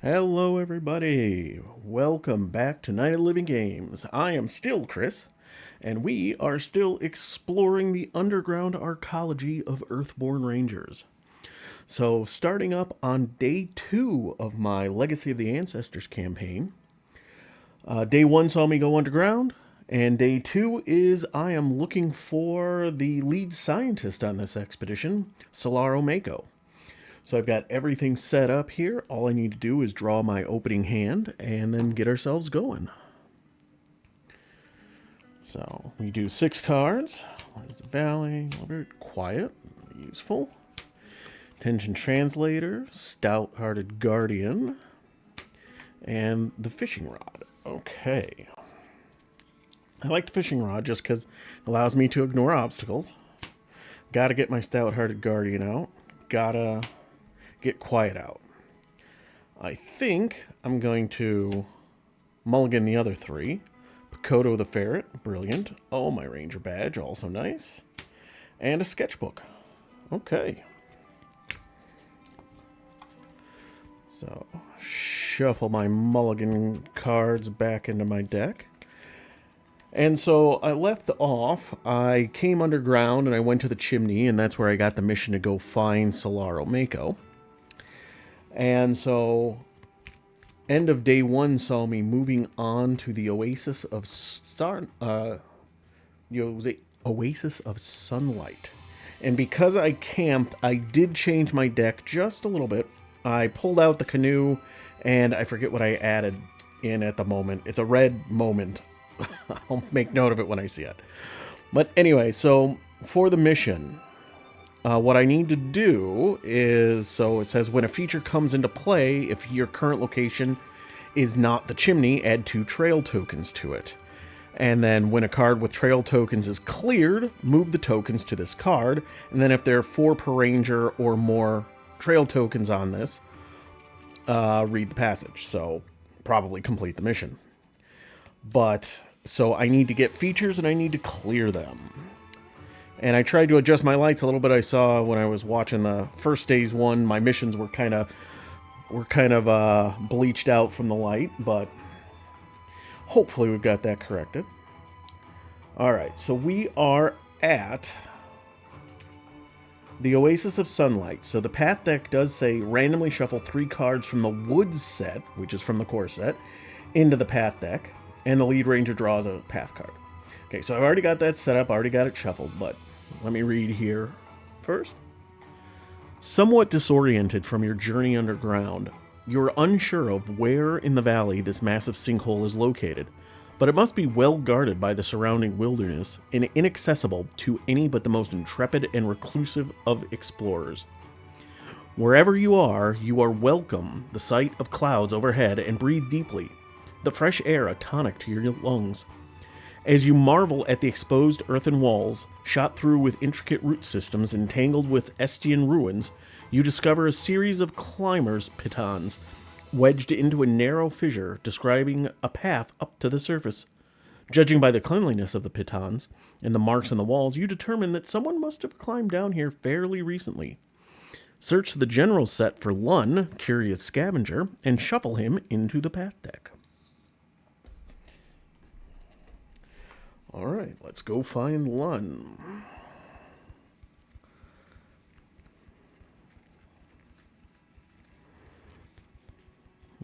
Hello, everybody. Welcome back to Night of Living Games. I am still Chris, and we are still exploring the underground arcology of Earthborne Rangers. So, starting up on day 2 of my Legacy of the Ancestors campaign, day 1 saw me go underground, and day 2 is I am looking for the lead scientist on this expedition, Silaro Mako. So I've got everything set up here. All I need to do is draw my opening hand and then get ourselves going. So we do 6 cards. There's the Valley, Quiet, useful. Tension Translator, Stout-Hearted Guardian, and the Fishing Rod. Okay. I like the Fishing Rod just because it allows me to ignore obstacles. Gotta get my Stout-Hearted Guardian out. Gotta get Quiet out. I think I'm going to mulligan the other 3. Pakoto the Ferret, brilliant. Oh, my Ranger badge, also nice. And a sketchbook. Okay. So, shuffle my mulligan cards back into my deck. And so I left off, I came underground and I went to the chimney, and that's where I got the mission to go find Silaro Mako. And so, end of day 1 saw me moving on to the Oasis of Sunlight. And because I camped, I did change my deck just a little bit. I pulled out the canoe, and I forget what I added in at the moment. It's a red moment. I'll make note of it when I see it. But anyway, so for the mission, what I need to do is, so it says when a feature comes into play, if your current location is not the chimney, add 2 trail tokens to it. And then when a card with trail tokens is cleared, move the tokens to this card. And then if there are 4 per ranger or more trail tokens on this, read the passage. So probably complete the mission. But, so I need to get features and I need to clear them. And I tried to adjust my lights a little bit. I saw when I was watching the first day's one, my missions were kind of bleached out from the light, but hopefully we've got that corrected. All right, so we are at the Oasis of Sunlight. So the path deck does say randomly shuffle 3 cards from the Woods set, which is from the core set, into the path deck, and the lead ranger draws a path card. Okay, so I've already got that set up, already got it shuffled, but let me read here first. Somewhat disoriented from your journey underground, you're unsure of where in the valley this massive sinkhole is located, but it must be well guarded by the surrounding wilderness and inaccessible to any but the most intrepid and reclusive of explorers. Wherever you are welcome the sight of clouds overhead, and breathe deeply, the fresh air a tonic to your lungs. As you marvel at the exposed earthen walls, shot through with intricate root systems entangled with Estian ruins, you discover a series of climbers' pitons wedged into a narrow fissure, describing a path up to the surface. Judging by the cleanliness of the pitons and the marks on the walls, you determine that someone must have climbed down here fairly recently. Search the general set for Lun, Curious Scavenger, and shuffle him into the path deck. All right, let's go find Lun.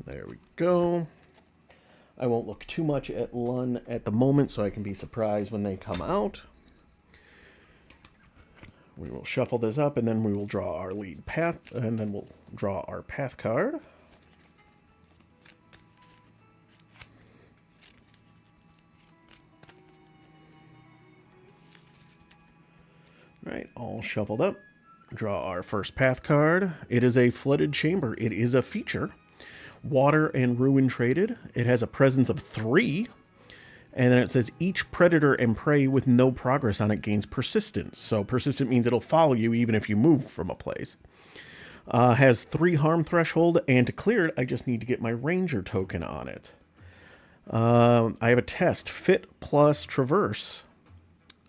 There we go. I won't look too much at Lun at the moment so I can be surprised when they come out. We will shuffle this up, and then we will draw our lead path, and then we'll draw our path card. Right, all shuffled up. Draw our first path card. It is a flooded chamber. It is a feature. Water and ruin traded. It has a presence of 3. And then it says each predator and prey with no progress on it gains persistence. So persistent means it'll follow you even if you move from a place. Has 3 harm threshold, and to clear it, I just need to get my ranger token on it. I have a test, fit plus traverse.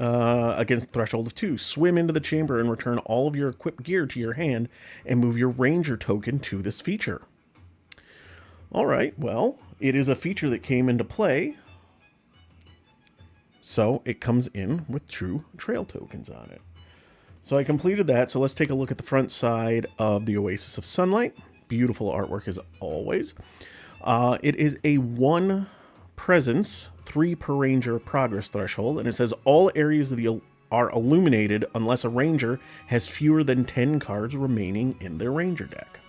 Against threshold of 2. Swim into the chamber and return all of your equipped gear to your hand and move your ranger token to this feature. All right, well, it is a feature that came into play, so it comes in with true trail tokens on it. So I completed that, so let's take a look at the front side of the Oasis of Sunlight. Beautiful artwork as always. It is a 1 presence, 3 per ranger progress threshold, and it says all areas of the are illuminated unless a ranger has fewer than 10 cards remaining in their ranger deck.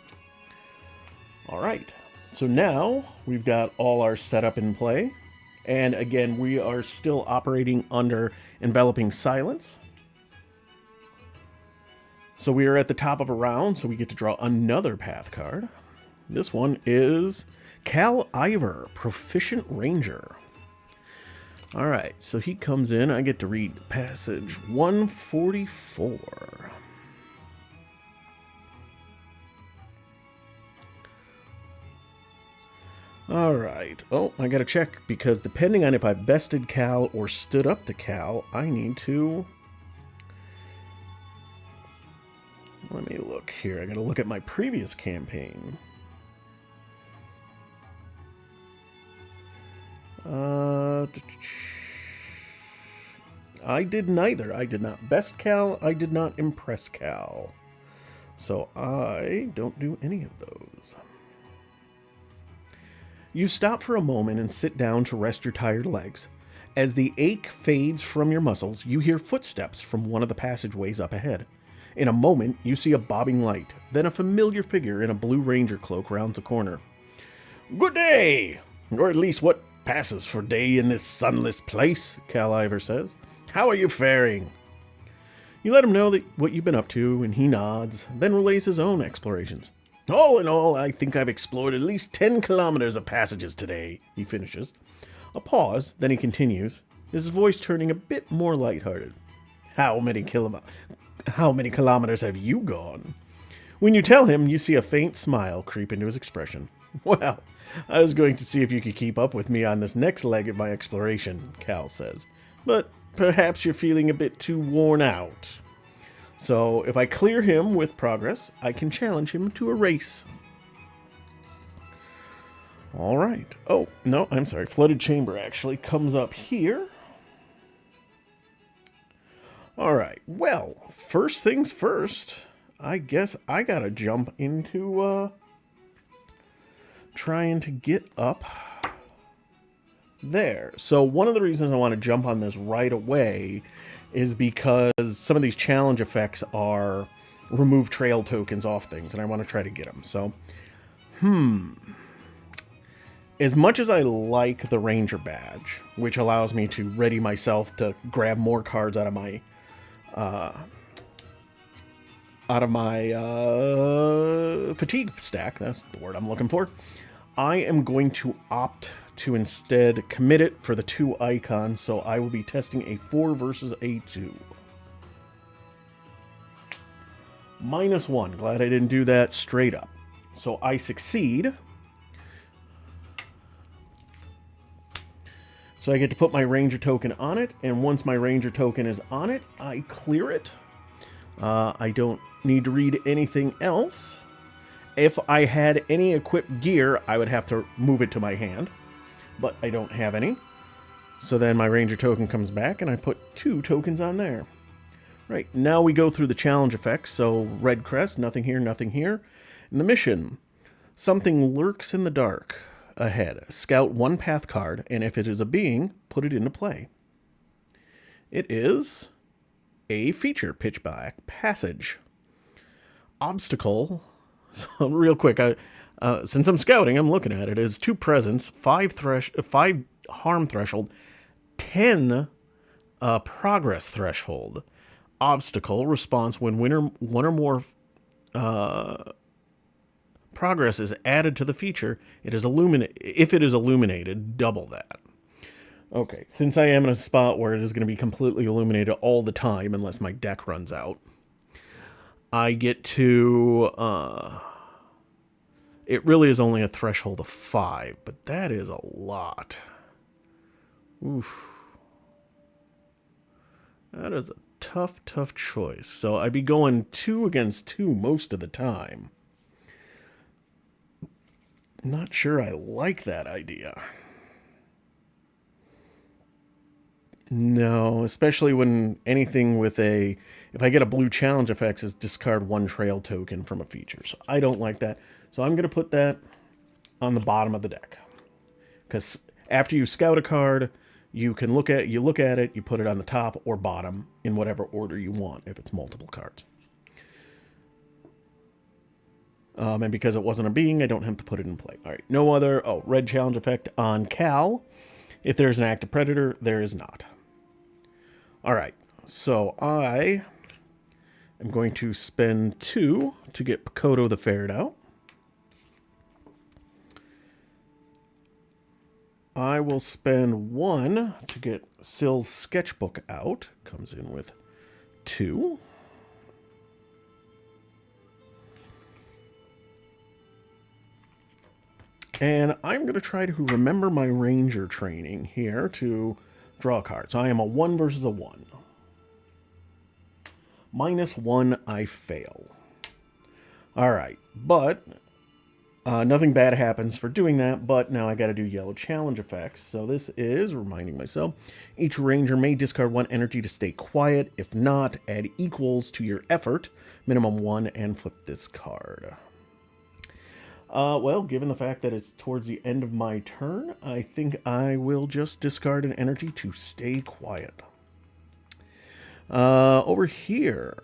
All right, so now we've got all our setup in play. And again, we are still operating under enveloping silence. So we are at the top of a round, so we get to draw another path card. This one is Cal Ivor, Proficient Ranger. All right, so he comes in. I get to read passage 144. All right. Oh, I got to check because depending on if I bested Cal or stood up to Cal, I need to... Let me look here. I got to look at my previous campaign. I did neither. I did not best Cal. I did not impress Cal. So I don't do any of those. You stop for a moment and sit down to rest your tired legs. As the ache fades from your muscles, you hear footsteps from one of the passageways up ahead. In a moment, you see a bobbing light, then a familiar figure in a blue ranger cloak rounds a corner. "Good day! Or at least what passes for day in this sunless place," Cal Ivor says. "How are you faring?" You let him know what you've been up to, and he nods, then relays his own explorations. "All in all, I think I've explored at least 10 kilometers of passages today," he finishes. A pause, then he continues, his voice turning a bit more lighthearted. How many kilometers have you gone?" When you tell him, you see a faint smile creep into his expression. "Well, I was going to see if you could keep up with me on this next leg of my exploration," Cal says. "But perhaps you're feeling a bit too worn out. So if I clear him with progress, I can challenge him to a race." All right. Oh, no, I'm sorry. Flooded Chamber actually comes up here. All right. Well, first things first, I guess I got to jump into trying to get up there. So one of the reasons I want to jump on this right away is because some of these challenge effects are remove trail tokens off things, and I want to try to get them. So, as much as I like the Ranger badge, which allows me to ready myself to grab more cards out of my fatigue stack, that's the word I'm looking for, I am going to opt to instead commit it for the 2 icons, so I will be testing a 4 versus a 2. -1. Glad I didn't do that straight up. So I succeed. So I get to put my Ranger token on it, and once my Ranger token is on it, I clear it. I don't need to read anything else. If I had any equipped gear, I would have to move it to my hand, but I don't have any. So then my Ranger token comes back, and I put 2 tokens on there. Right, now we go through the challenge effects. So red crest, nothing here, nothing here. And the mission, something lurks in the dark ahead. Scout 1 path card, and if it is a being, put it into play. It is a feature, Pitch Black Passage. Obstacle. So real quick, since I'm scouting, I'm looking at it. It is 2 presence, 5 harm threshold, 10 progress threshold. Obstacle response when one or more progress is added to the feature. It is if it is illuminated, double that. Okay, since I am in a spot where it is going to be completely illuminated all the time unless my deck runs out, I get to... it really is only a threshold of 5, but that is a lot. Oof. That is a tough choice. So I'd be going 2 against 2 most of the time. Not sure I like that idea. No, especially when anything with a... If I get a blue challenge effects, is discard one trail token from a feature. So I don't like that. So I'm going to put that on the bottom of the deck. Because after you scout a card, you can look at it, you put it on the top or bottom in whatever order you want if it's multiple cards. And because it wasn't a being, I don't have to put it in play. All right, no other... Oh, red challenge effect on Cal. If there's an active predator, there is not. All right, so I am going to spend 2 to get Pakoto the Ferret out. I will spend 1 to get Sil's sketchbook out. Comes in with 2. And I'm going to try to remember my ranger training here to draw a card. So I am a 1 versus a 1. -1, I fail. All right, but nothing bad happens for doing that, but now I got to do yellow challenge effects. So this is, reminding myself, each ranger may discard 1 energy to stay quiet. If not, add equals to your effort, minimum 1, and flip this card. Well, given the fact that it's towards the end of my turn, I think I will just discard an energy to stay quiet. Over here,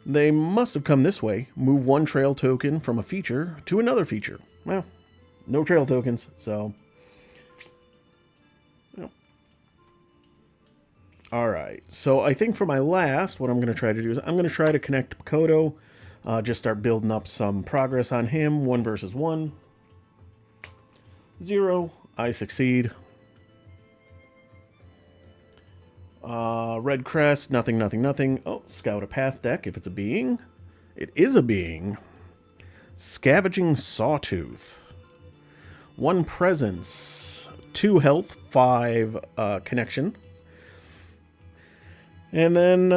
they must have come this way. Move 1 trail token from a feature to another feature. Well, no trail tokens, so... Yep. All right, so I think for my last, what I'm going to try to do is I'm going to try to connect Pakoto. Just start building up some progress on him. 1 versus 1. 0. I succeed. Red crest. Nothing, nothing, nothing. Oh, scout a path deck if it's a being. It is a being. Scavenging Sawtooth. 1 presence. 2 health. 5 connection. And then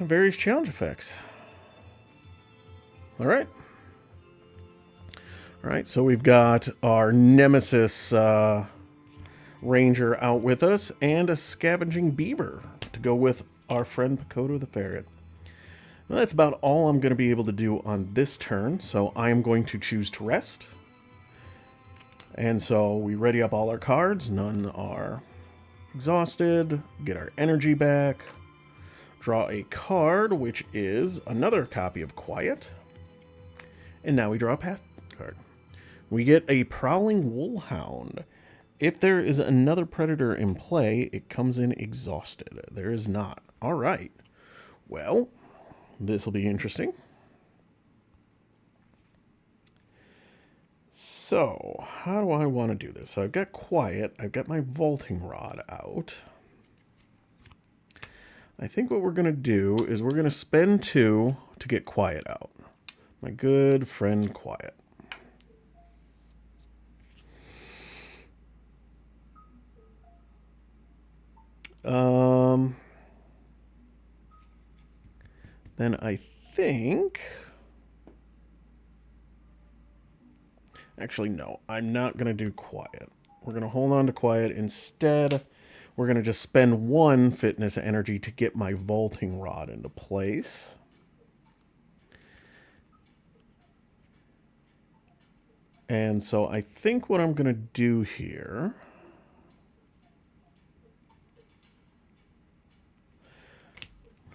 various challenge effects. All right. All right, so we've got our Nemesis Ranger out with us and a Scavenging Beaver to go with our friend Pakoto the Ferret. Well, that's about all I'm going to be able to do on this turn, so I am going to choose to rest. And so we ready up all our cards. None are exhausted. Get our energy back. Draw a card, which is another copy of Quiet. And now we draw a path card. We get a Prowling Woolhound. If there is another predator in play, it comes in exhausted. There is not. All right. Well, this will be interesting. So, how do I want to do this? So I've got Quiet. I've got my Vaulting Rod out. I think what we're going to do is we're going to spend 2 to get Quiet out. My good friend Quiet. Then I think... Actually, no. I'm not going to do Quiet. We're going to hold on to Quiet. Instead, we're going to just spend 1 fitness energy to get my Vaulting Rod into place. And so I think what I'm going to do here...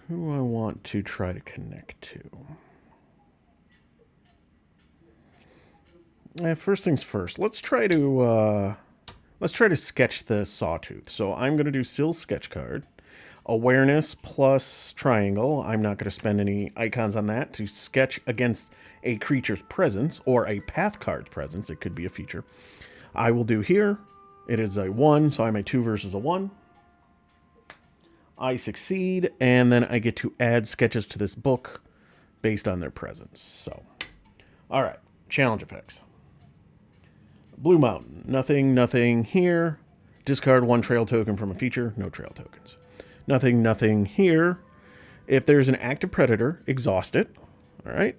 Who do I want to try to connect to? First things first. Let's try to sketch the Sawtooth. So I'm going to do Sil's sketch card. Awareness plus triangle. I'm not going to spend any icons on that to sketch against a creature's presence or a path card's presence. It could be a feature. I will do here. It is a 1, so I'm a 2 versus a 1. I succeed, and then I get to add sketches to this book based on their presence. So, all right, challenge effects. Blue Mountain, nothing, nothing here. Discard 1 trail token from a feature, no trail tokens. Nothing, nothing here. If there's an active predator, exhaust it. All right.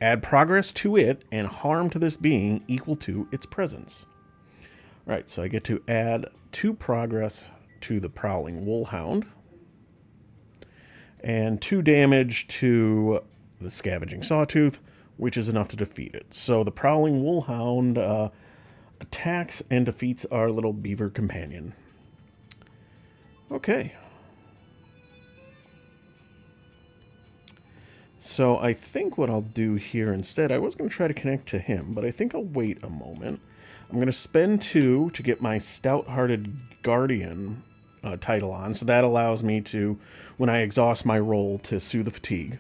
Add progress to it and harm to this being equal to its presence. All right, so I get to add 2 progress to the Prowling Woolhound and 2 damage to the Scavenging Sawtooth, which is enough to defeat it. So the Prowling Woolhound attacks and defeats our little beaver companion. Okay. So I think what I'll do here instead, I was going to try to connect to him, but I think I'll wait a moment. I'm going to spend 2 to get my Stout-Hearted Guardian title on, so that allows me to, when I exhaust my roll, to soothe the fatigue.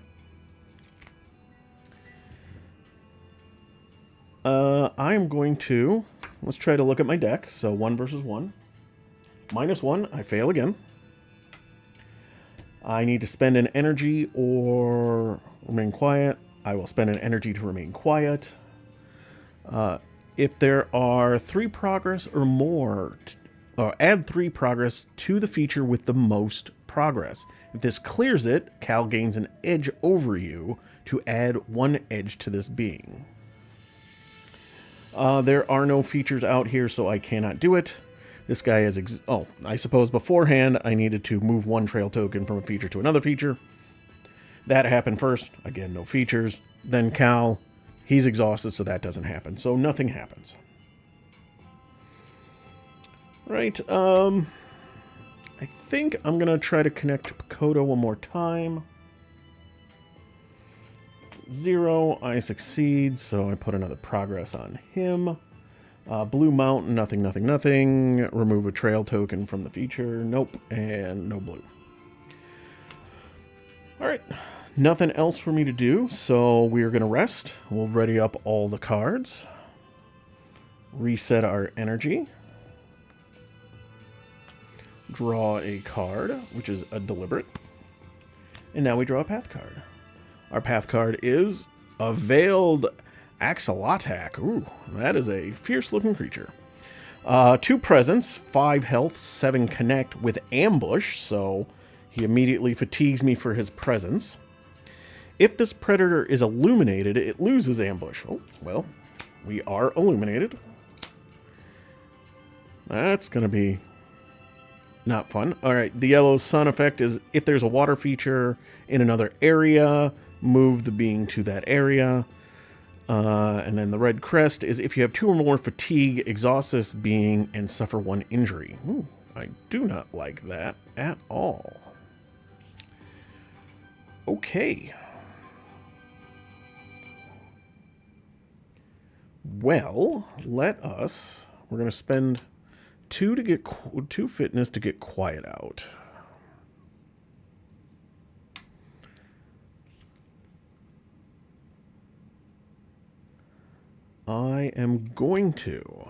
I'm going to, let's try to look at my deck. So 1 versus 1. -1, I fail again. I need to spend an energy or remain quiet. I will spend an energy to remain quiet. If there are 3 progress or more, add 3 progress to the feature with the most progress. If this clears it, Cal gains an edge over you to add 1 edge to this being. There are no features out here, so I cannot do it. This guy is... I suppose beforehand I needed to move 1 trail token from a feature to another feature. That happened first. Again, no features. Then Cal, he's exhausted, so that doesn't happen. So nothing happens. Right, I think I'm going to try to connect to Pakoda one more time. 0, I succeed, so I put another progress on him. Blue Mountain, nothing, nothing, nothing. Remove a trail token from the feature. Nope, and no blue. Alright, nothing else for me to do, so we're going to rest. We'll ready up all the cards. Reset our energy. Draw a card, which is a deliberate. And now we draw a path card. Our path card is a Veiled Axolotak. Ooh, that is a fierce-looking creature. 2 presence, 5 health, 7 connect with ambush, so he immediately fatigues me for his presence. If this predator is illuminated, it loses ambush. Oh, well, we are illuminated. That's going to be not fun. All right, the yellow sun effect is if there's a water feature in another area, move the being to that area. And then the red crest is if you have 2 or more fatigue, exhaust this being and suffer 1 injury. Ooh, I do not like that at all. Okay. Well, we're going to spend 2 to get 2 fitness to get quiet out. I am going to.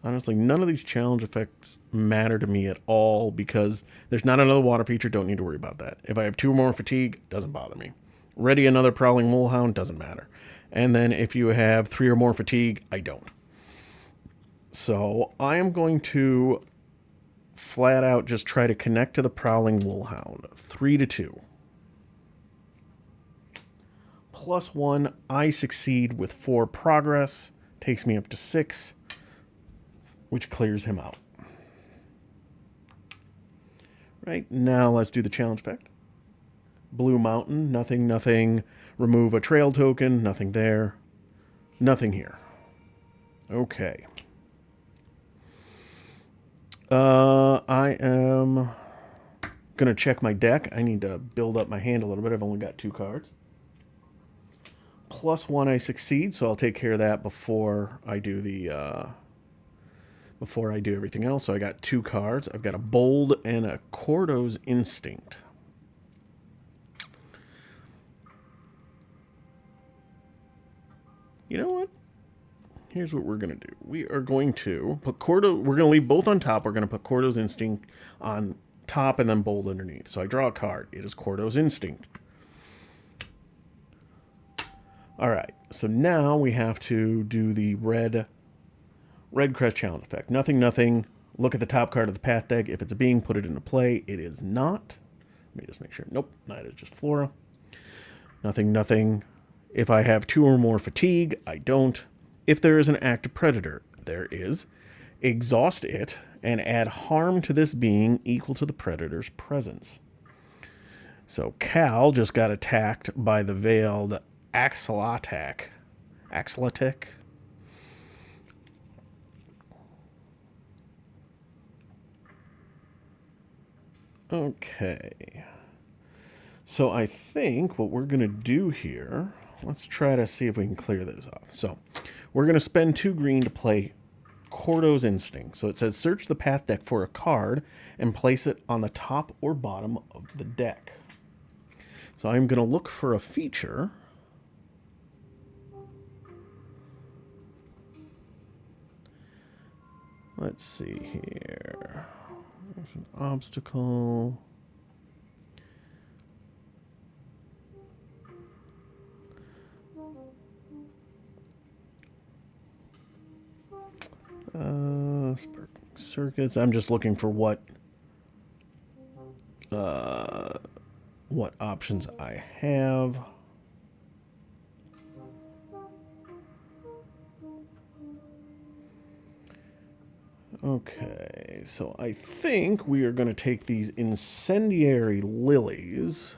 Honestly, none of these challenge effects matter to me at all because there's not another water feature, don't need to worry about that. If I have 2 or more fatigue, doesn't bother me. Ready another Prowling Woolhound, doesn't matter. And then if you have 3 or more fatigue, I don't. So I am going to flat out just try to connect to the Prowling Woolhound. 3 to 2. +1, I succeed with 4 progress. Takes me up to 6, which clears him out. Right, now let's do the challenge effect. Blue Mountain, nothing, nothing. Remove a trail token, nothing there. Nothing here. Okay. I am going to check my deck. I need to build up my hand a little bit. I've only got 2 cards. +1, I succeed, so I'll take care of that before I do the before I do everything else. So I got 2 cards. I've got a Bold and a Cordo's Instinct. You know what? Here's what we're going to do. We are going to put Cordo... We're going to leave both on top. We're going to put Cordo's Instinct on top and then Bold underneath. So I draw a card. It is Cordo's Instinct. Alright, so now we have to do the red crest challenge effect. Nothing, nothing. Look at the top card of the path deck. If it's a being, put it into play. It is not. Let me just make sure. Nope, that is just flora. Nothing, nothing. If I have 2 or more fatigue, I don't. If there is an active predator, there is. Exhaust it and add harm to this being equal to the predator's presence. So Cal just got attacked by the veiled Axolatek. Axolatek? Okay. So I think what we're going to do here, let's try to see if we can clear this off. So we're going to spend 2 green to play Cordo's Instinct. So it says search the path deck for a card and place it on the top or bottom of the deck. So I'm going to look for a feature. Let's see here. There's an obstacle. Circuits. I'm just looking for what options I have. Okay, so I think we are going to take these incendiary lilies.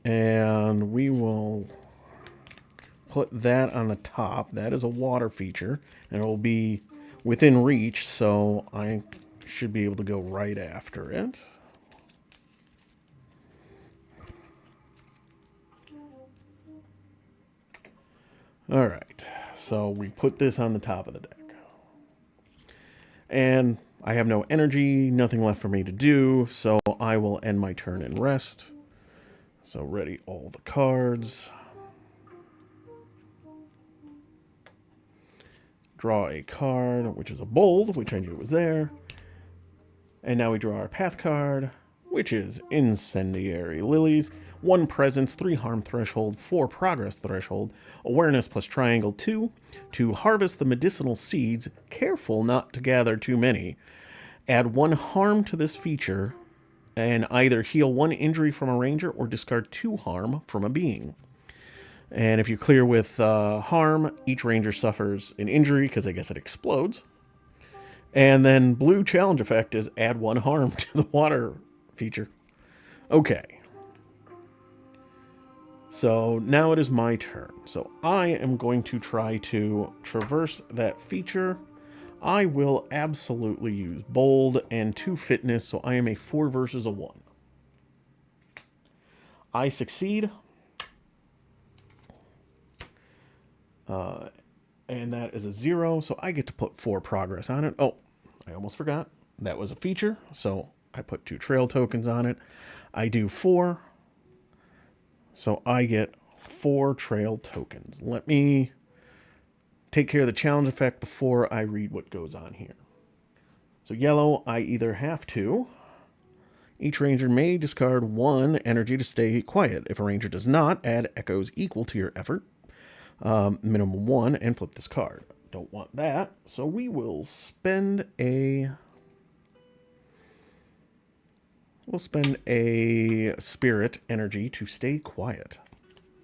And we will put that on the top. That is a water feature, and it will be within reach, so I should be able to go right after it. All right, so we put this on the top of the deck. And I have no energy, nothing left for me to do, so I will end my turn and rest. So ready all the cards. Draw a card, which is a bold, which I knew was there. And now we draw our path card, which is Incendiary Lilies. 1 presence, 3 harm threshold, 4 progress threshold, awareness plus triangle 2. To harvest the medicinal seeds, careful not to gather too many. Add 1 harm to this feature, and either heal 1 injury from a ranger or discard 2 harm from a being. And if you clear with harm, each ranger suffers an injury because I guess it explodes. And then blue challenge effect is add 1 harm to the water feature. Okay. So now it is my turn. So I am going to try to traverse that feature. I will absolutely use bold and 2 fitness, so I am a 4 versus a 1. I succeed. And that is a 0, so I get to put 4 progress on it. Oh, I almost forgot. That was a feature, so I put 2 trail tokens on it. I do 4, so I get 4 trail tokens. Let me take care of the challenge effect before I read what goes on here. So yellow, I either have to. Each ranger may discard 1 energy to stay quiet. If a ranger does not, add echoes equal to your effort. Minimum 1, and flip this card. Don't want that, so we will spend a... We'll spend a spirit energy to stay quiet.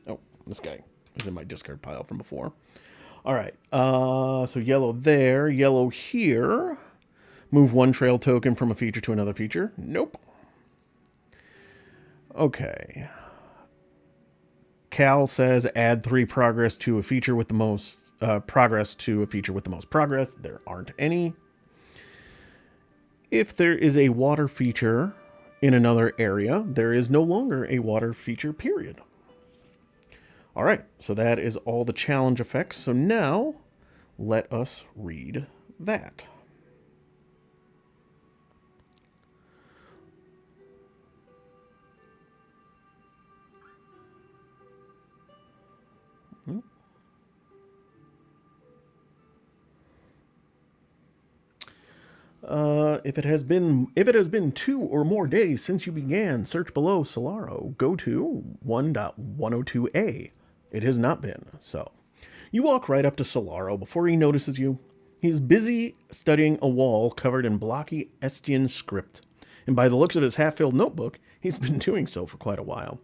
Oh, this guy is in my discard pile from before. All right, so yellow there, yellow here. Move 1 trail token from a feature to another feature. Nope. Okay. Cal says add 3 progress to a feature with the most progress to a feature with the most progress. There aren't any. If there is a water feature in another area, there is no longer a water feature, period. All right, so that is all the challenge effects. So now let us read that. If it has been 2 or more days since you began, search below Silaro. Go to 1.102a. It has not been. So You walk right up to Silaro before he notices you. He's busy studying a wall covered in blocky Estian script, and by the looks of his half-filled notebook, he's been doing so for quite a while.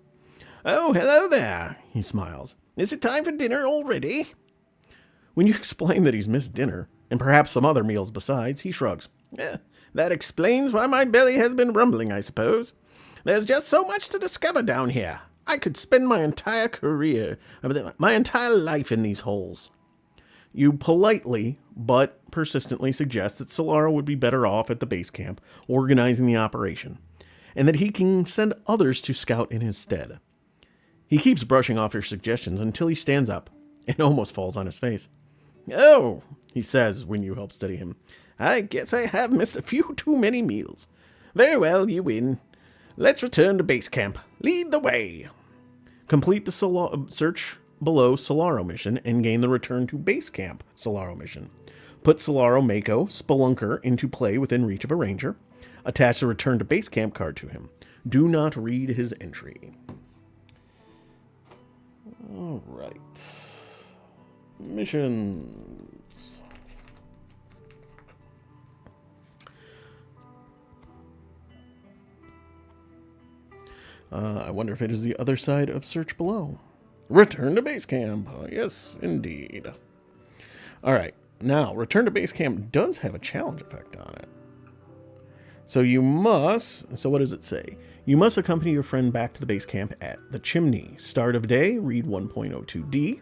"Oh, hello there," he smiles. "Is it time for dinner already?" When you explain that he's missed dinner, and perhaps some other meals besides, he shrugs. That explains why my belly has been rumbling, I suppose. There's just so much to discover down here. I could spend my entire life in these holes." You politely, but persistently suggest that Silaro would be better off at the base camp, organizing the operation, and that he can send others to scout in his stead. He keeps brushing off your suggestions until he stands up and almost falls on his face. "Oh," he says when you help steady him, "I guess I have missed a few too many meals. Very well, you win. Let's return to base camp. Lead the way." Complete the search below Silaro mission and gain the return to base camp Silaro mission. Put Silaro Mako, Spelunker, into play within reach of a ranger. Attach the return to base camp card to him. Do not read his entry. All right. Missions. I wonder if it is the other side of search below. Return to base camp. Yes, indeed. All right. Now, return to base camp does have a challenge effect on it. So what does it say? You must accompany your friend back to the base camp at the chimney. Start of day, read 1.02D.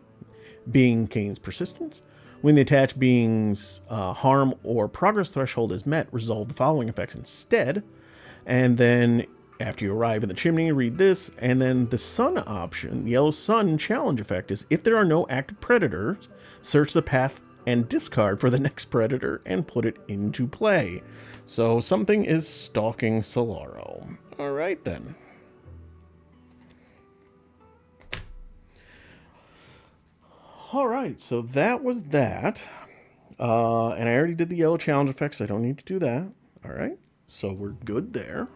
Being gains persistence. When the attached being's harm or progress threshold is met, resolve the following effects instead. And then after you arrive in the chimney, read this. And then the sun option, the yellow sun challenge effect is if there are no active predators, search the path and discard for the next predator and put it into play. So something is stalking Silaro. All right, then. All right, so that was that. And I already did the yellow challenge effects. So I don't need to do that. All right, so we're good there.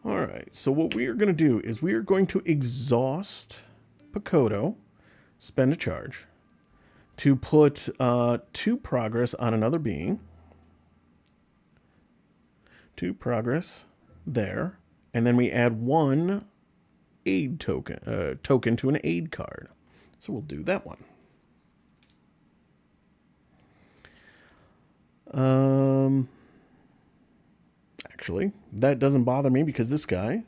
All right, so what we are going to do is we are going to exhaust Pakoto, spend a charge, to put 2 progress on another being. 2 progress there, and then we add 1 aid token to an aid card. So we'll do that one. Actually, that doesn't bother me because this guy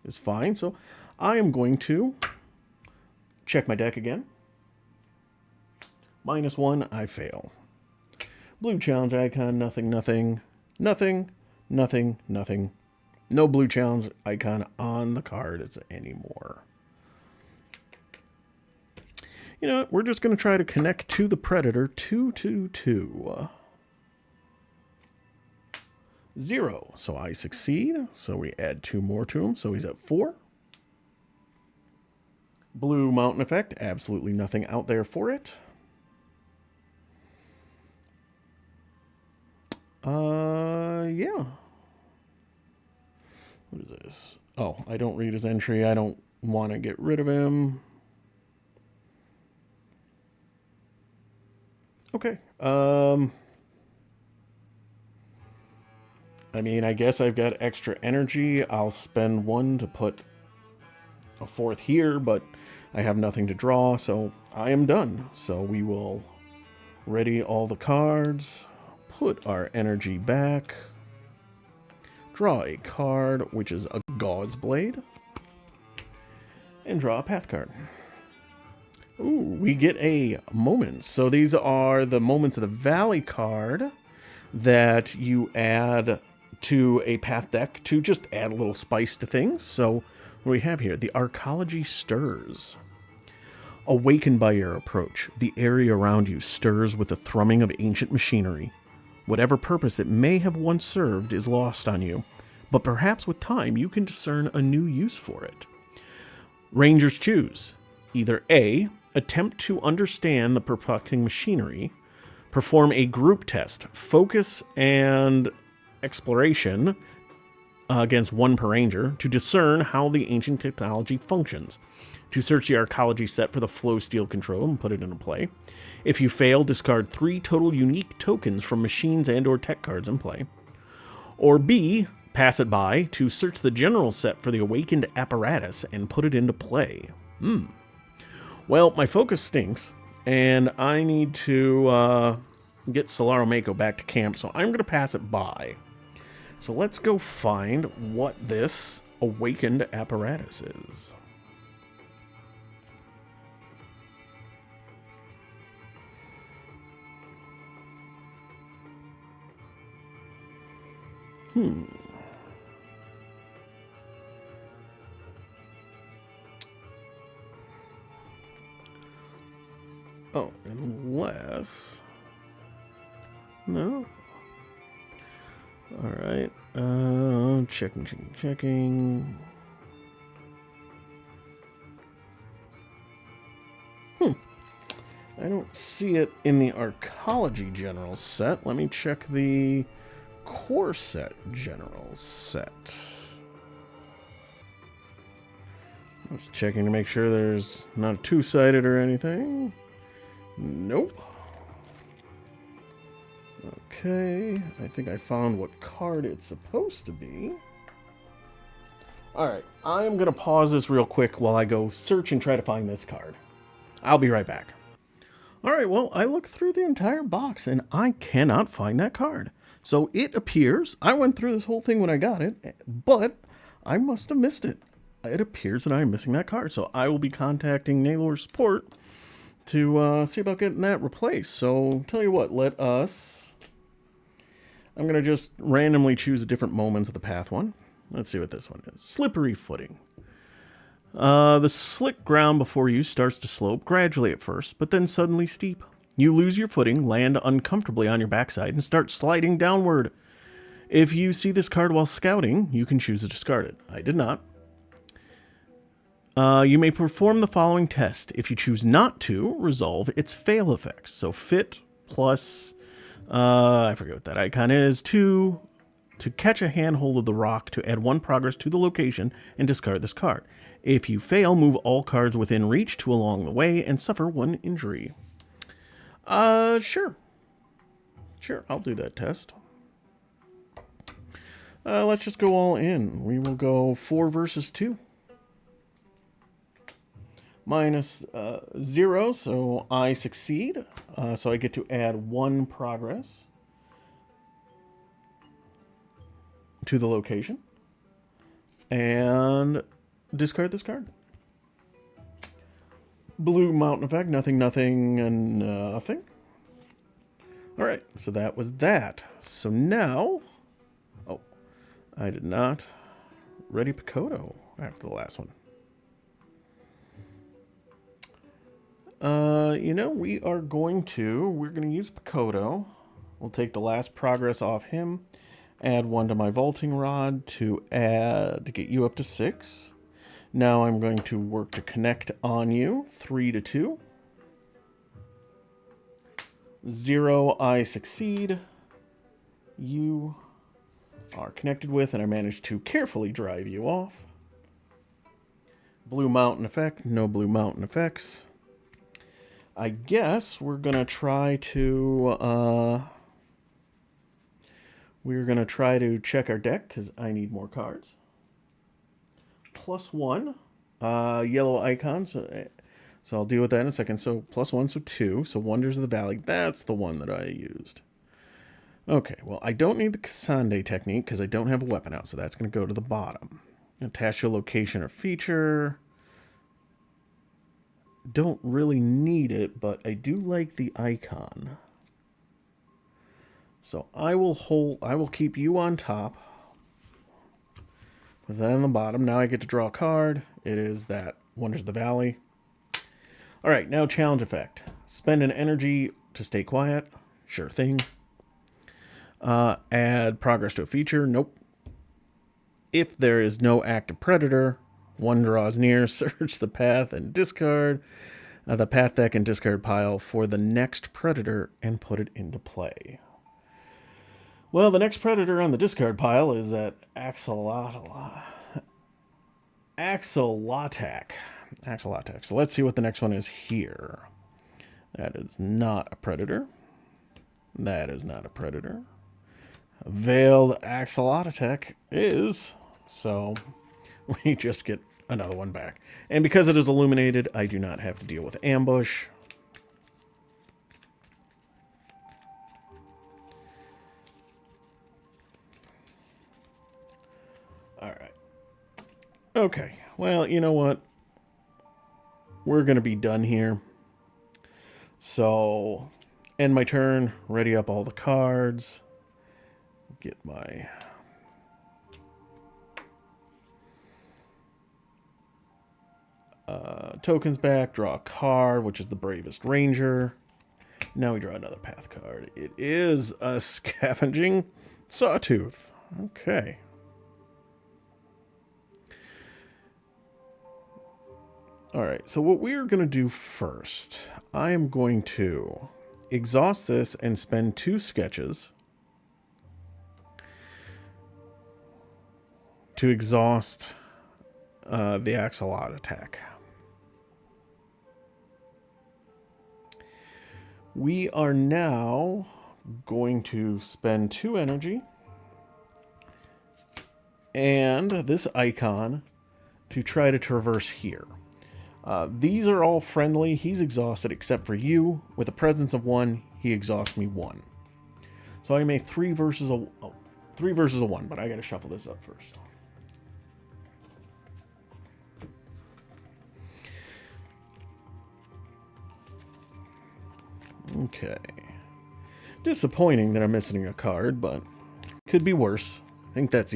is fine. So I am going to check my deck again. -1, I fail. Blue challenge icon, nothing, nothing, nothing, nothing, nothing. No blue challenge icon on the card anymore. You know what? We're just going to try to connect to the predator. 2-2-2. 0. So I succeed. So we add 2 more to him. So he's at 4. Blue mountain effect. Absolutely nothing out there for it. Yeah. What is this? Oh, I don't read his entry. I don't want to get rid of him. Okay. I mean, I guess I've got extra energy. I'll spend 1 to put a 4th here, but I have nothing to draw, so I am done. So we will ready all the cards, put our energy back, draw a card, which is a God's Blade, and draw a path card. Ooh, we get a Moments. So these are the Moments of the Valley card that you add to a path deck to just add a little spice to things. So what do we have here? The Arcology stirs. Awakened by your approach, the area around you stirs with the thrumming of ancient machinery. Whatever purpose it may have once served is lost on you, but perhaps with time you can discern a new use for it. Rangers choose. Either A, attempt to understand the perplexing machinery, perform a group test, focus and exploration, against 1 per ranger to discern how the ancient technology functions. To search the Arcology set for the flow steel control and put it into play. If you fail, discard 3 total unique tokens from machines and or tech cards in play. Or B, pass it by to search the general set for the awakened apparatus and put it into play. Well, my focus stinks, and I need to get Silaro Mako back to camp, so I'm going to pass it by. So let's go find what this awakened apparatus is. Oh, unless... No. Alright. Checking. I don't see it in the Arcology general set. Let me check the core set general set. I was checking to make sure there's not two-sided or anything. Nope. Okay, I think I found what card it's supposed to be. Alright, I'm going to pause this real quick while I go search and try to find this card. I'll be right back. Alright, well, I looked through the entire box and I cannot find that card. So it appears, I went through this whole thing when I got it, but I must have missed it. It appears that I'm missing that card, so I will be contacting Nala Support to see about getting that replaced. So, tell you what, I'm going to just randomly choose different moments of the path one. Let's see what this one is. Slippery footing. The slick ground before you starts to slope gradually at first, but then suddenly steep. You lose your footing, land uncomfortably on your backside, and start sliding downward. If you see this card while scouting, you can choose to discard it. I did not. You may perform the following test. If you choose not to, resolve its fail effects. So fit plus, I forget what that icon is, to catch a handhold of the rock to add 1 progress to the location and discard this card. If you fail, move all cards within reach to along the way and suffer 1 injury. Sure. Sure, I'll do that test. Let's just go all in. We will go 4 versus 2. Minus 0, so I succeed. So I get to add 1 progress to the location. And discard this card. Blue mountain effect, nothing, and nothing. Alright, so that was that. So now... Oh, I did not. Ready Picoto after the last one. You know, we're going to use Picoto. We'll take the last progress off him, add 1 to my vaulting rod to get you up to 6. Now I'm going to work to connect on you, 3 to 2. 0, I succeed. You are connected with, and I managed to carefully drive you off. Blue mountain effect, no blue mountain effects. I guess we're gonna try to check our deck because I need more cards. +1, yellow icons. So I'll deal with that in a second. So +1, so 2. So Wonders of the Valley. That's the one that I used. Okay, well, I don't need the Kasande technique because I don't have a weapon out, so that's going to go to the bottom. Attach a location or feature. Don't really need it, but I do like the icon. So I will keep you on top. With that on the bottom. Now I get to draw a card. It is that Wonders of the Valley. Alright, now challenge effect. Spend an energy to stay quiet. Sure thing. Add progress to a feature. Nope. If there is no active predator, 1 draws near, search the path and discard the path deck and discard pile for the next predator and put it into play. Well, the next predator on the discard pile is that Axolotac. So let's see what the next one is here. That is not a predator. That is not a predator. Veiled Axolotac is, so we just get another one back. And because it is illuminated, I do not have to deal with ambush. Alright. Okay, well, you know what? We're going to be done here. So, end my turn, ready up all the cards, get my... tokens back, draw a card, which is the Bravest Ranger. Now we draw another path card. It is a Scavenging Sawtooth. Okay. Alright, so what we are going to do first, I am going to exhaust this and spend 2 sketches to exhaust the Axolotac. We are now going to spend 2 energy and this icon to try to traverse here. These are all friendly. He's exhausted except for you. With a presence of 1, he exhausts me 1. So I made 3 versus a 1, but I gotta shuffle this up first. Okay. Disappointing that I'm missing a card, but could be worse. I think that's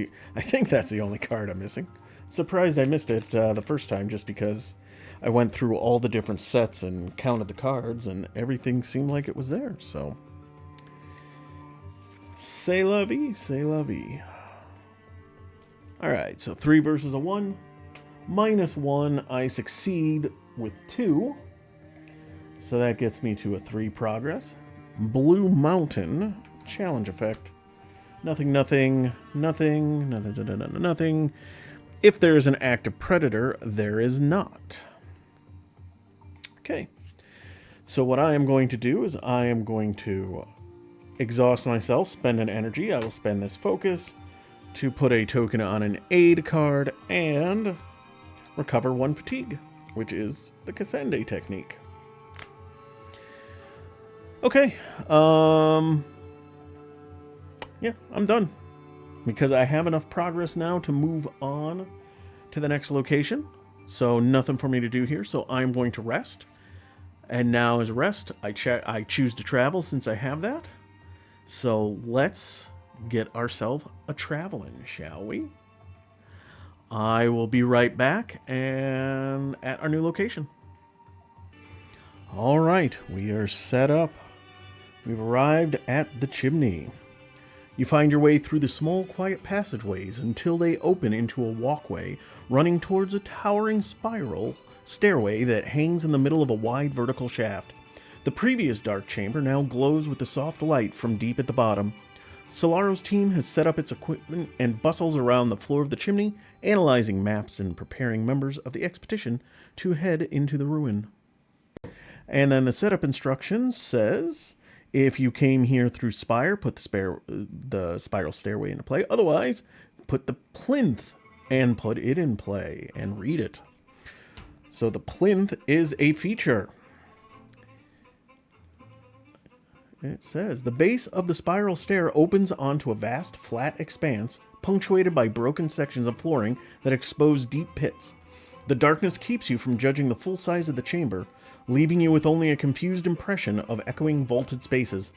the only card I'm missing. Surprised I missed it the first time just because I went through all the different sets and counted the cards and everything seemed like it was there, so. C'est la vie, c'est la vie. Alright, so 3 versus a 1. -1, I succeed with 2. So that gets me to a 3 progress. Blue Mountain, challenge effect. Nothing. If there is an active predator, there is not. Okay. So what I am going to do is I am going to exhaust myself, spend an energy. I will spend this focus to put a token on an aid card and recover 1 fatigue, which is the Kasende technique. Okay, yeah, I'm done. Because I have enough progress now to move on to the next location. So nothing for me to do here, so I'm going to rest. And now as rest, I choose to travel since I have that. So let's get ourselves a traveling, shall we? I will be right back and at our new location. All right, we are set up. We've arrived at the chimney. You find your way through the small, quiet passageways until they open into a walkway running towards a towering spiral stairway that hangs in the middle of a wide vertical shaft. The previous dark chamber now glows with the soft light from deep at the bottom. Silaro's team has set up its equipment and bustles around the floor of the chimney, analyzing maps and preparing members of the expedition to head into the ruin. And then the setup instructions says, if you came here through Spire, put the spiral stairway into play. Otherwise, put the plinth and put it in play and read it. So the plinth is a feature. It says, the base of the spiral stair opens onto a vast, flat expanse, punctuated by broken sections of flooring that expose deep pits. The darkness keeps you from judging the full size of the chamber, leaving you with only a confused impression of echoing vaulted spaces.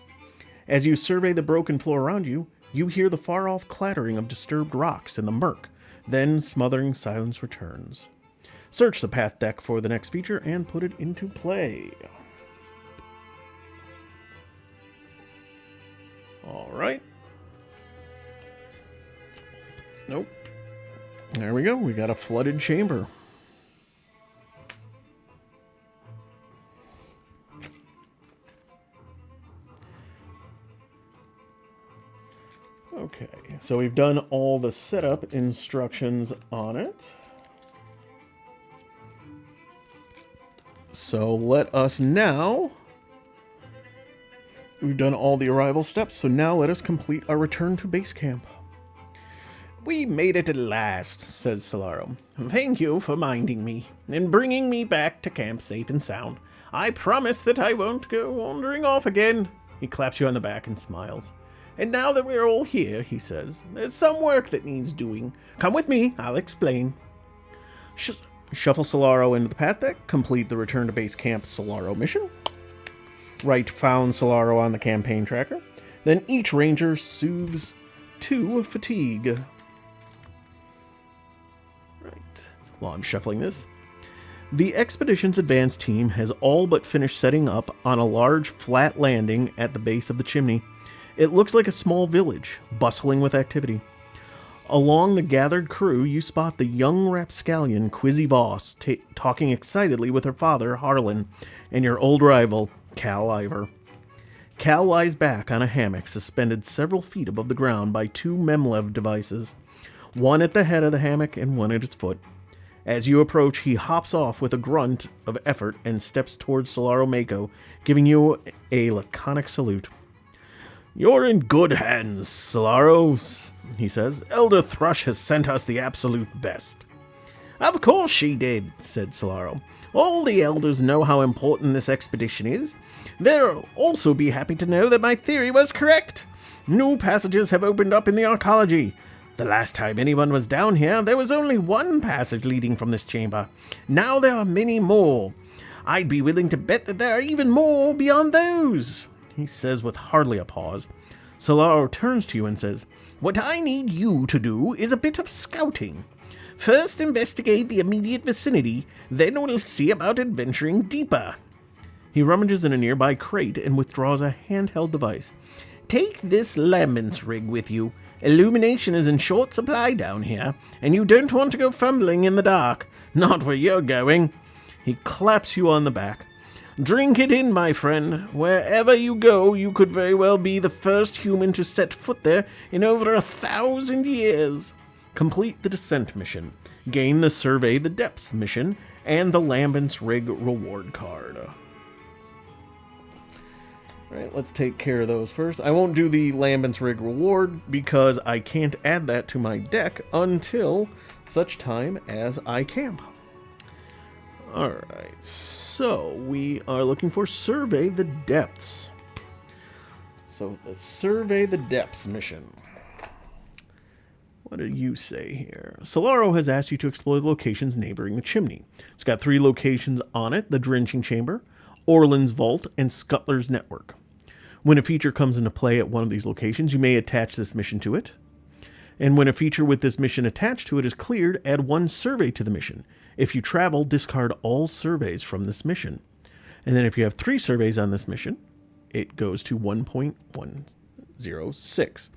As you survey the broken floor around you, you hear the far-off clattering of disturbed rocks in the murk, then smothering silence returns. Search the path deck for the next feature and put it into play. Alright. Nope. There we go, we got a flooded chamber. Okay, so we've done all the setup instructions on it. So let us now... We've done all the arrival steps, so now let us complete our return to base camp. We made it at last, says Silaro. Thank you for minding me and bringing me back to camp safe and sound. I promise that I won't go wandering off again. He claps you on the back and smiles. And now that we're all here, he says, there's some work that needs doing. Come with me, I'll explain. Shuffle Silaro into the path deck, complete the return to base camp Silaro mission. Write found Silaro on the campaign tracker. Then each ranger soothes 2 fatigue. Right. While I'm shuffling this. The expedition's advance team has all but finished setting up on a large flat landing at the base of the chimney. It looks like a small village, bustling with activity. Along the gathered crew, you spot the young rapscallion Quizzy Voss talking excitedly with her father, Harlan, and your old rival, Cal Ivor. Cal lies back on a hammock suspended several feet above the ground by 2 Memlev devices, one at the head of the hammock and one at its foot. As you approach, he hops off with a grunt of effort and steps towards Silaro Mako, giving you a laconic salute. You're in good hands, Silaro, he says. Elder Thrush has sent us the absolute best. Of course she did, said Silaro. All the elders know how important this expedition is. They'll also be happy to know that my theory was correct. New passages have opened up in the Arcology. The last time anyone was down here, there was only one passage leading from this chamber. Now there are many more. I'd be willing to bet that there are even more beyond those, he says with hardly a pause. Silaro turns to you and says, What I need you to do is a bit of scouting. First investigate the immediate vicinity, then we'll see about adventuring deeper. He rummages in a nearby crate and withdraws a handheld device. Take this lambent's rig with you. Illumination is in short supply down here, and you don't want to go fumbling in the dark. Not where you're going. He claps you on the back. Drink it in, my friend. Wherever you go, you could very well be the first human to set foot there in over 1,000 years. Complete the descent mission. Gain the Survey the Depths mission and the Lambent's Rig reward card. Alright, let's take care of those first. I won't do the Lambent's Rig reward because I can't add that to my deck until such time as I camp. Alright, so we are looking for Survey the Depths. So let's Survey the Depths mission. What do you say here? Silaro has asked you to explore the locations neighboring the chimney. It's got 3 locations on it: the Drenching Chamber, Orland's Vault, and Scuttler's Network. When a feature comes into play at one of these locations, you may attach this mission to it. And when a feature with this mission attached to it is cleared, add 1 survey to the mission. If you travel, discard all surveys from this mission. And then if you have 3 surveys on this mission, it goes to 1.106.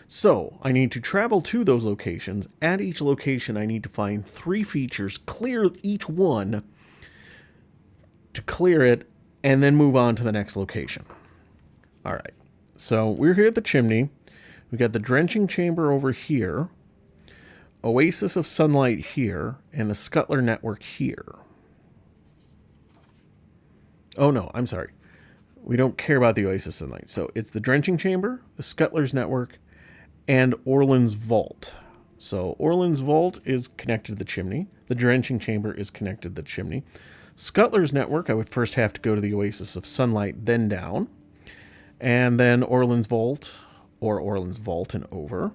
So, I need to travel to those locations. At each location, I need to find 3 features, clear each one to clear it, and then move on to the next location. Alright, so we're here at the chimney. We've got the Drenching Chamber over here, Oasis of Sunlight here, and the Scuttler Network here. Oh no, I'm sorry. We don't care about the Oasis of Sunlight. So it's the Drenching Chamber, the Scuttler's Network, and Orland's Vault. So Orland's Vault is connected to the chimney. The Drenching Chamber is connected to the chimney. Scuttler's Network, I would first have to go to the Oasis of Sunlight, then down. And then Orland's Vault, or Orland's Vault and over.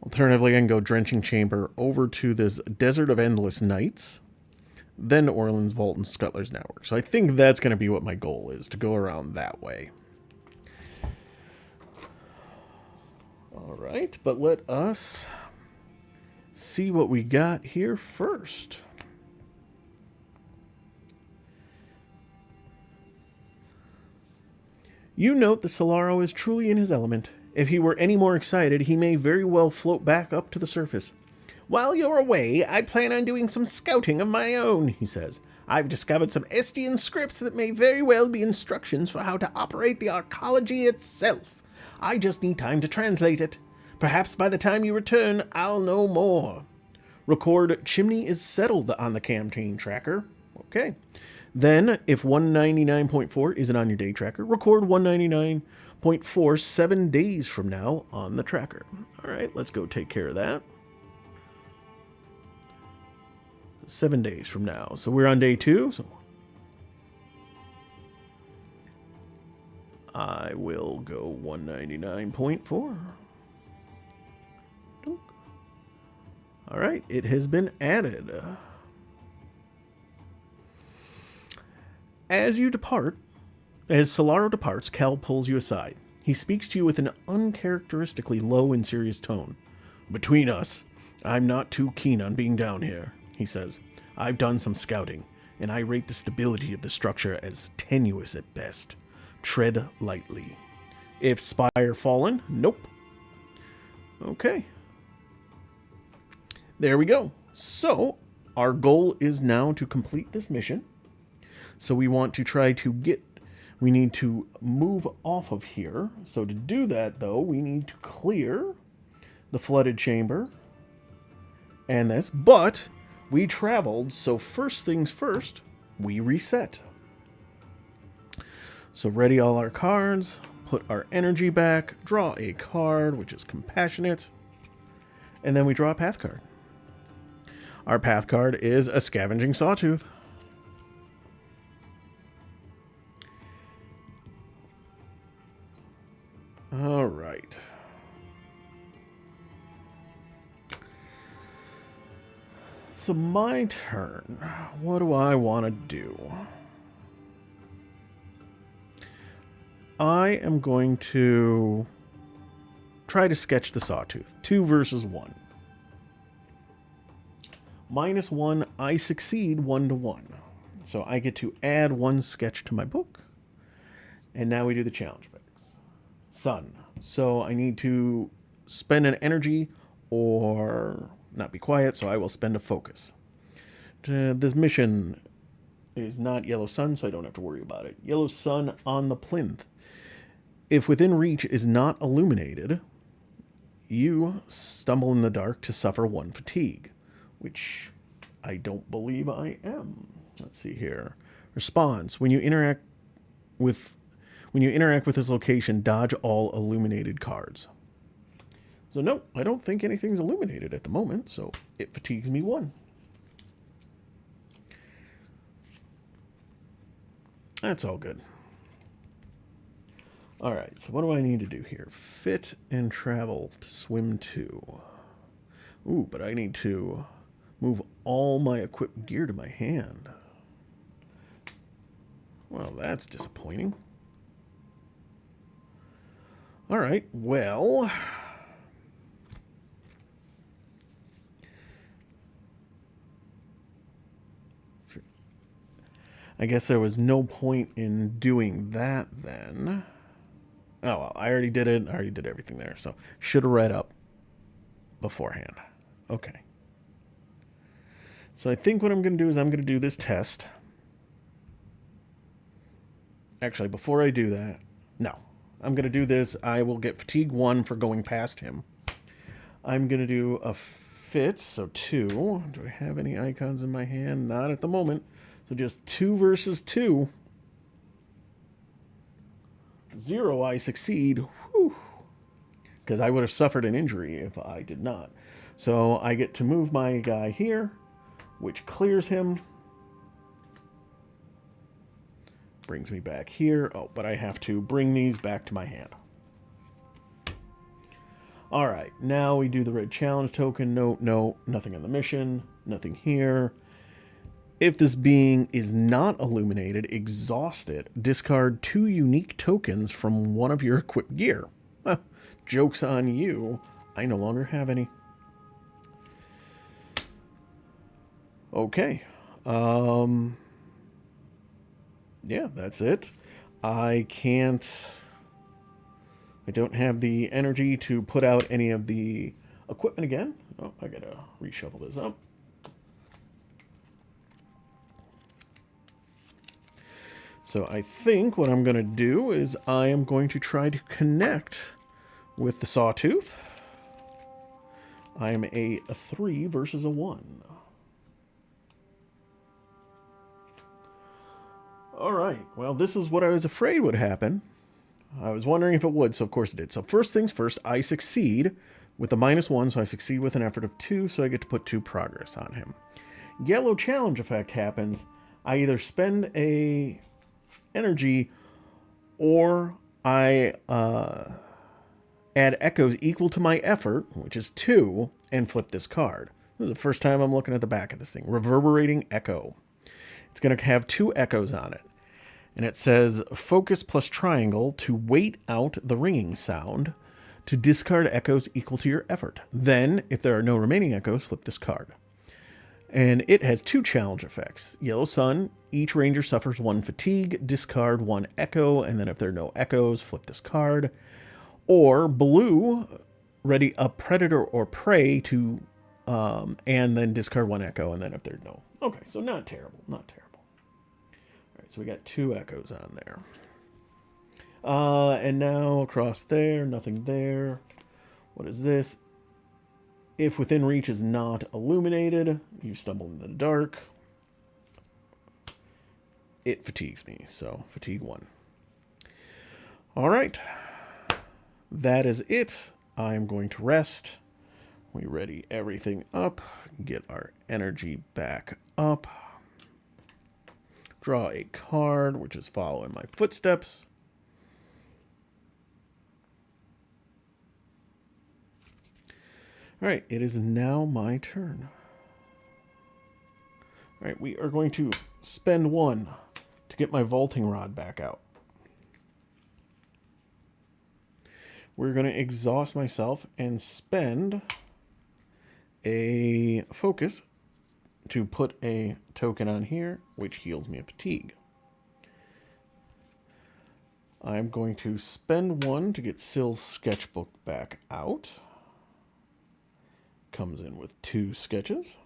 Alternatively, I can go Drenching Chamber over to this Desert of Endless Nights, then to Orland's Vault and Scuttler's Network. So I think that's going to be what my goal is, to go around that way. Alright, but let us see what we got here first. You note that Silaro is truly in his element. If he were any more excited, he may very well float back up to the surface. While you're away, I plan on doing some scouting of my own, he says. I've discovered some Estian scripts that may very well be instructions for how to operate the Arcology itself. I just need time to translate it. Perhaps by the time you return, I'll know more. Record chimney is settled on the campaign tracker. Okay. Then, if 199.4 isn't on your day tracker, record 199.4 7 days from now on the tracker. All right, let's go take care of that. 7 days from now. So we're on day 2. So I will go 199.4. All right, it has been added. As Silaro departs, Cal pulls you aside. He speaks to you with an uncharacteristically low and serious tone. Between us, I'm not too keen on being down here, he says. I've done some scouting, and I rate the stability of the structure as tenuous at best. Tread lightly. If spire fallen, nope. Okay. There we go. So, our goal is now to complete this mission. So we want to try to we need to move off of here. So to do that, though, we need to clear the flooded chamber and this. But we traveled, so first things first, we reset. So ready all our cards, put our energy back, draw a card, which is Compassionate, and then we draw a path card. Our path card is a Scavenging Sawtooth. All right. So my turn. What do I want to do? I am going to try to sketch the Sawtooth. 2 versus 1. -1, I succeed 1 to 1. So I get to add 1 sketch to my book. And now we do the challenge phase. Sun. So I need to spend an energy or not be quiet, so I will spend a focus. This mission is not yellow sun, so I don't have to worry about it. Yellow sun on the plinth. If within reach is not illuminated, you stumble in the dark to suffer 1 fatigue, which I don't believe I am. Let's see here. Response. When you interact with this location, dodge all illuminated cards. So no, I don't think anything's illuminated at the moment, so it fatigues me 1. That's all good. All right, so what do I need to do here? Fit and travel to swim 2. Ooh, but I need to move all my equipped gear to my hand. Well, that's disappointing. All right, well, I guess there was no point in doing that then. Oh, well, I already did it. I already did everything there. So should have read up beforehand. Okay. So I think what I'm going to do is I'm going to do this test. Actually, before I do that, no. I'm going to do this. I will get fatigue 1 for going past him. I'm going to do a fit, so 2. Do I have any icons in my hand? Not at the moment. So just 2 versus 2. 0, I succeed. Because I would have suffered an injury if I did not. So I get to move my guy here, which clears him. Brings me back here. Oh, but I have to bring these back to my hand. All right, now we do the red challenge token. No, nothing on the mission. Nothing here. If this being is not illuminated, exhaust it. Discard 2 unique tokens from one of your equipped gear. Joke's on you. I no longer have any. Okay. Yeah, that's it. I don't have the energy to put out any of the equipment again. Oh, I gotta reshuffle this up. So I think what I'm going to do is I am going to try to connect With the Sawtooth, I'm a 3 versus a 1. Alright, well, this is what I was afraid would happen. I was wondering if it would, so of course it did. So first things first, I succeed with the -1, so I succeed with an effort of 2, so I get to put 2 progress on him. Yellow challenge effect happens. I either spend a energy or I add echoes equal to my effort, which is 2, and flip this card. This is the first time I'm looking at the back of this thing. Reverberating Echo. It's going to have 2 echoes on it. And it says focus plus triangle to wait out the ringing sound, to discard echoes equal to your effort. Then, if there are no remaining echoes, flip this card. And it has 2 challenge effects. Yellow Sun, each ranger suffers 1 fatigue, discard 1 echo, and then if there are no echoes, flip this card. Or blue, ready a predator or prey to, and then discard 1 echo, and then if there's no. Okay, so not terrible, not terrible. All right, so we got 2 echoes on there. And now across there, nothing there. What is this? If within reach is not illuminated, you stumble in the dark. It fatigues me, so fatigue 1. All right. That is it. I'm going to rest. We ready everything up. Get our energy back up. Draw a card, which is follow in my footsteps. All right, it is now my turn. All right, we are going to spend 1 to get my vaulting rod back out. We're going to exhaust myself and spend a focus to put a token on here, which heals me of fatigue. I'm going to spend 1 to get Syl's sketchbook back out. Comes in with 2 sketches.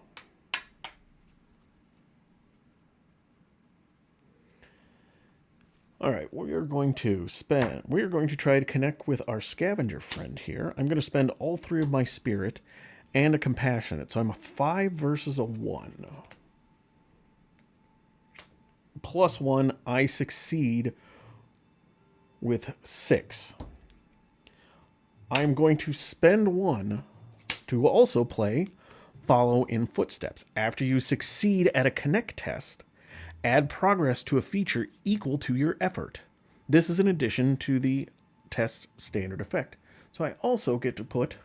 All right, we are going to try to connect with our scavenger friend here. I'm going to spend all 3 of my spirit and a compassionate. So I'm a 5 versus a 1. +1, I succeed with 6. I'm going to spend 1 to also play Follow in Footsteps. After you succeed at a connect test, add progress to a feature equal to your effort. This is in addition to the test's standard effect. So I also get to put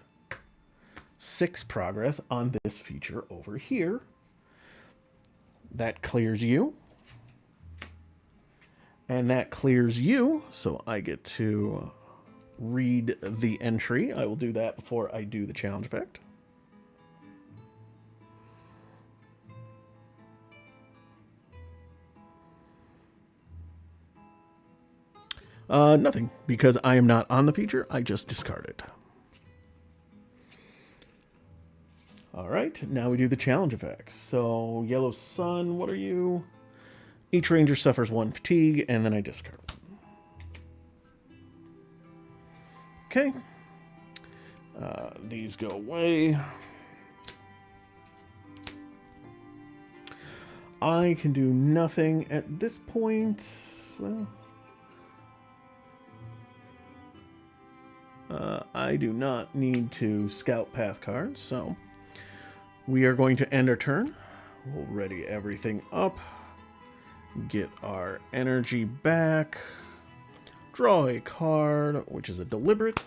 6 progress on this feature over here. That clears you. And that clears you, so I get to read the entry. I will do that before I do the challenge effect. Nothing, because I am not on the feature. I just discard it. All right, now we do the challenge effects. So, Yellow Sun, what are you? Each ranger suffers 1 fatigue, and then I discard 1. Okay. These go away. I can do nothing at this point. Well, I do not need to scout path cards, so we are going to end our turn. We'll ready everything up. Get our energy back. Draw a card, which is a deliberate.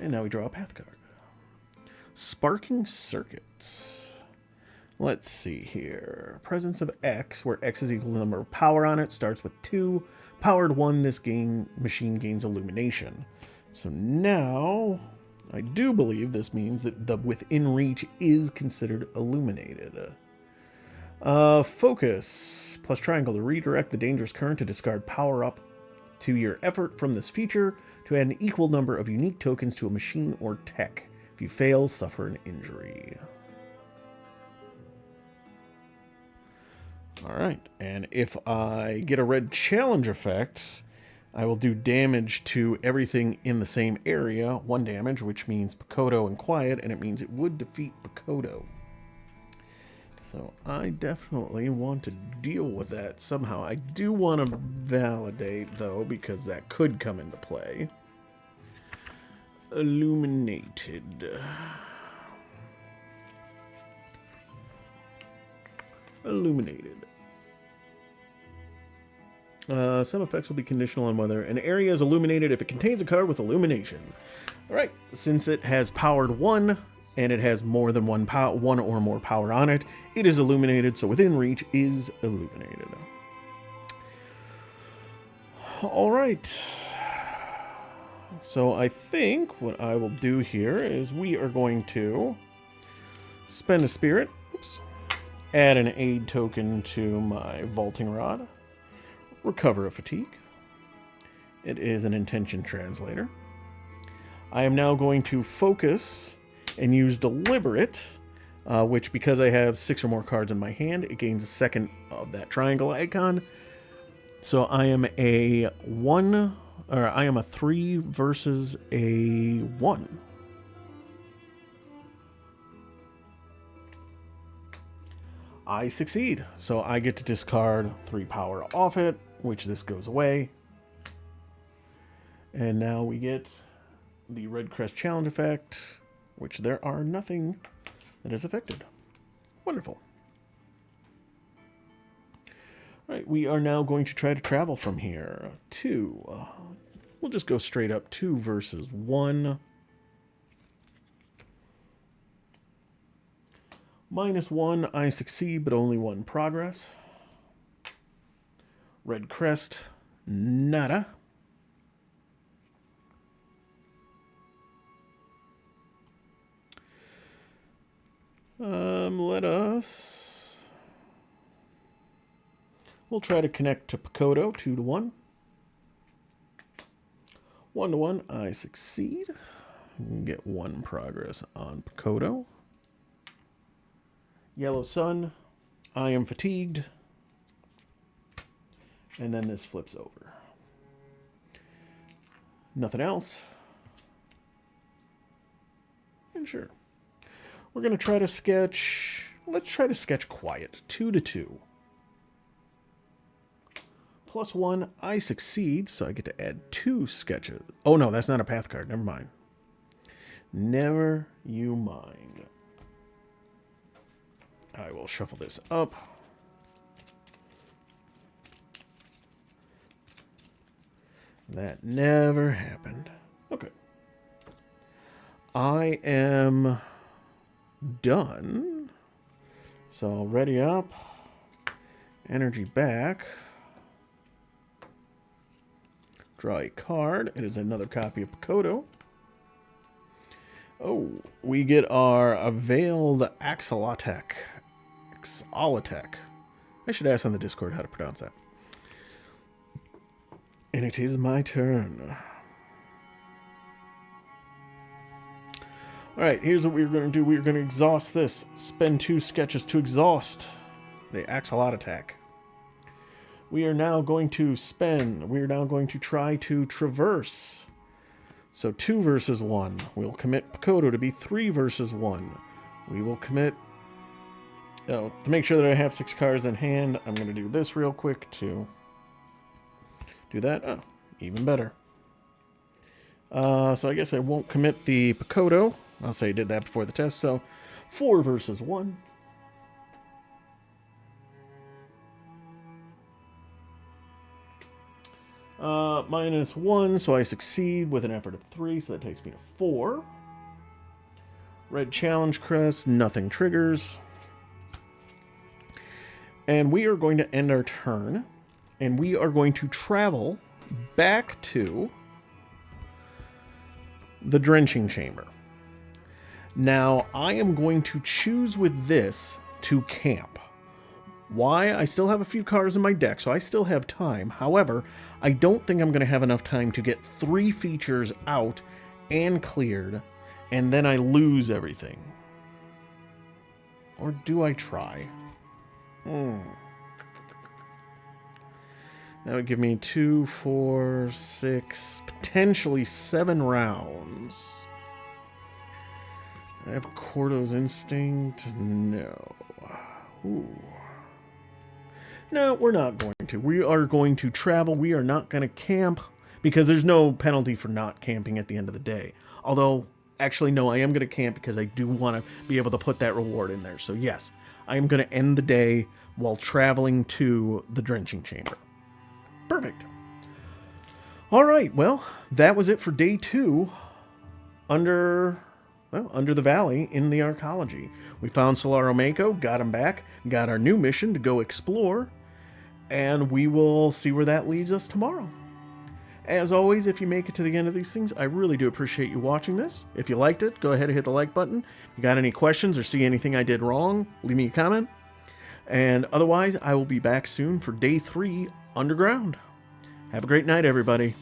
And now we draw a path card. Sparking Circuits. Let's see here. Presence of X, where X is equal to the number of power on it, starts with 2. Powered 1, this machine gains illumination. So now, I do believe this means that the within reach is considered illuminated. Focus plus triangle to redirect the dangerous current to discard power up to your effort from this feature to add an equal number of unique tokens to a machine or tech. If you fail, suffer an injury. All right, and if I get a red challenge effect, I will do damage to everything in the same area. 1 damage, which means Pakodo and Quiet, and it means it would defeat Pakodo. So I definitely want to deal with that somehow. I do want to validate, though, because that could come into play. Illuminated. Illuminated. Some effects will be conditional on whether an area is illuminated if it contains a card with illumination. Alright, since it has powered 1, and it has more than one or more power on it, it is illuminated, so within reach is illuminated. Alright. So I think what I will do here is we are going to spend a spirit, add an aid token to my vaulting rod, recover a fatigue. It is an intention translator. I am now going to focus and use deliberate, which because I have 6 or more cards in my hand, it gains a second of that triangle icon. So I am a 3 versus a 1. I succeed, so I get to discard 3 power off it, which this goes away. And now we get the Red Crest Challenge effect, which there are nothing that is affected. Wonderful. All right, we are now going to try to travel from here. 2. We'll just go straight up. 2 versus 1. -1, I succeed, but only 1 progress. Red Crest, nada. Let us... We'll try to connect to Pakodo, 2 to 1. 1 to 1, I succeed. Get 1 progress on Pakodo. Yellow Sun, I am fatigued. And then this flips over. Nothing else. And sure. We're going to try to sketch... Let's try to sketch Quiet. 2 to 2. +1, I succeed, so I get to add 2 sketches. Oh no, that's not a path card. Never mind. Never you mind. I will shuffle this up. That never happened. Okay. I am done. So ready up. Energy back. Draw a card. It is another copy of Pakodo. Oh, we get our Veiled Axolotl. I should ask on the Discord how to pronounce that. And it is my turn. Alright, here's what we're going to do. We're going to exhaust this. Spend 2 sketches to exhaust the Axolotl. We are now going to try to traverse. So 2 versus 1. We'll commit Pakodo to be 3 versus 1. We will commit... Oh, to make sure that I have 6 cards in hand, I'm going to do this real quick to do that. Oh, even better. So I guess I won't commit the Pakodo. I'll say I did that before the test. So 4 versus 1. -1, so I succeed with an effort of 3, so that takes me to 4. Red Challenge Crest, nothing triggers. And we are going to end our turn, and we are going to travel back to the Drenching Chamber. Now, I am going to choose with this to camp. Why? I still have a few cards in my deck, so I still have time. However, I don't think I'm going to have enough time to get 3 features out and cleared, and then I lose everything. Or do I try? That would give me 2, 4, 6, potentially 7 rounds. I have Cordo's Instinct. No. Ooh. No, we're not going to. We are going to travel. We are not going to camp because there's no penalty for not camping at the end of the day. Although, actually, no, I am going to camp because I do want to be able to put that reward in there. So, yes, I am going to end the day while traveling to the drenching chamber. Perfect. All right, well, that was it for day 2 under the valley in the Arcology. We found Silaro Mako, got him back, got our new mission to go explore, and we will see where that leads us tomorrow. As always, if you make it to the end of these things, I really do appreciate you watching this. If you liked it, go ahead and hit the like button. If you got any questions or see anything I did wrong, leave me a comment. And otherwise, I will be back soon for day 3 underground. Have a great night, everybody.